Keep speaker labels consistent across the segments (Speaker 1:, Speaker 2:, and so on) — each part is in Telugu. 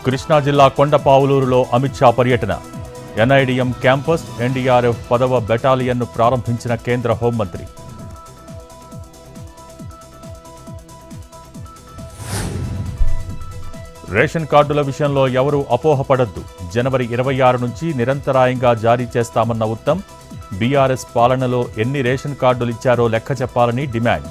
Speaker 1: కృష్ణా జిల్లా కొండపావులూరులో అమిత్ షా పర్యటన. ఎన్ఐడిఎం క్యాంపస్, ఎన్డీఆర్ఎఫ్ 10వ బెటాలియన్ను ప్రారంభించిన కేంద్ర హోంమంత్రి. రేషన్ కార్డుల విషయంలో ఎవరూ అపోహపడొద్దు. జనవరి 26 నుంచి నిరంతరాయంగా జారీ చేస్తామన్న ఉత్తమ్. బీఆర్ఎస్ పాలనలో ఎన్ని రేషన్ కార్డులు ఇచ్చారో లెక్క చెప్పాలని డిమాండ్.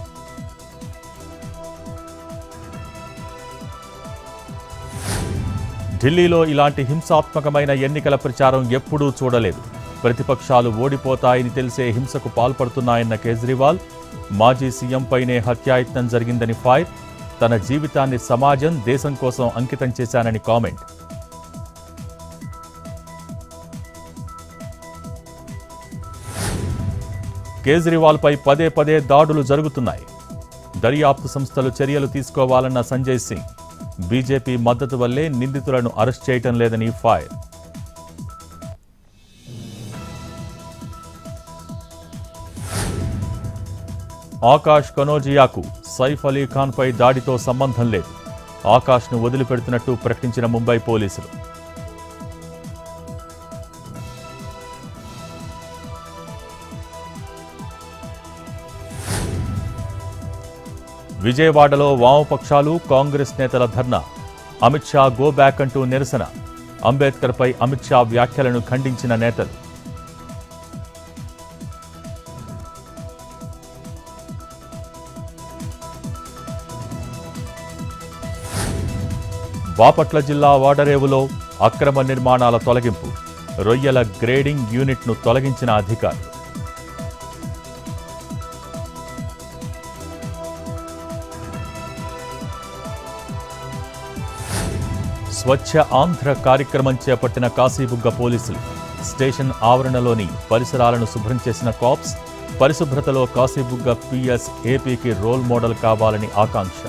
Speaker 1: ఢిల్లీలో ఇలాంటి హింసాత్మకమైన ఎన్నికల ప్రచారం ఎప్పుడూ చూడలేదు. ప్రతిపక్షాలు ఓడిపోతాయని తెలిసే హింసకు పాల్పడుతున్నాయన్న కేజ్రీవాల్. మాజీ సీఎంపైనే హత్యాయత్నం జరిగిందని ఫైర్. తన జీవితాన్ని సమాజం, దేశం కోసం అంకితం చేశానని కామెంట్. కేజ్రీవాల్పై పదే పదే దాడులు జరుగుతున్నాయి. దర్యాప్తు సంస్థలు చర్యలు తీసుకోవాలన్న సంజయ్ సింగ్. బీజేపీ మద్దతు వల్లే నిందితులను అరెస్ట్ చేయటం లేదని ఫైర్. ఆకాష్ కనోజియాకు సైఫ్ అలీ ఖాన్పై దాడితో సంబంధం లేదు. ఆకాష్ను వదిలిపెడుతున్నట్టు ప్రకటించిన ముంబై పోలీసులు. విజయవాడలో వామపక్షాలు, కాంగ్రెస్ నేతల ధర్నా. అమిత్ షా గో బ్యాక్ అంటూ నిరసన. అంబేద్కర్పై అమిత్ షా వ్యాఖ్యలను ఖండించిన నేతలు. బాపట్ల జిల్లా వాడరేవులో అక్రమ నిర్మాణాల తొలగింపు. రొయ్యల గ్రేడింగ్ యూనిట్ను తొలగించిన అధికారులు. స్వచ్ఛ ఆంధ్ర కార్యక్రమం చేపట్టిన కాశీబుగ్గ పోలీసులు. స్టేషన్ ఆవరణలోని పరిసరాలను శుభ్రం చేసిన కాప్స్. పరిశుభ్రతలో కాశీబుగ్గ పిఎస్ ఏపీకి రోల్ మోడల్ కావాలని ఆకాంక్ష.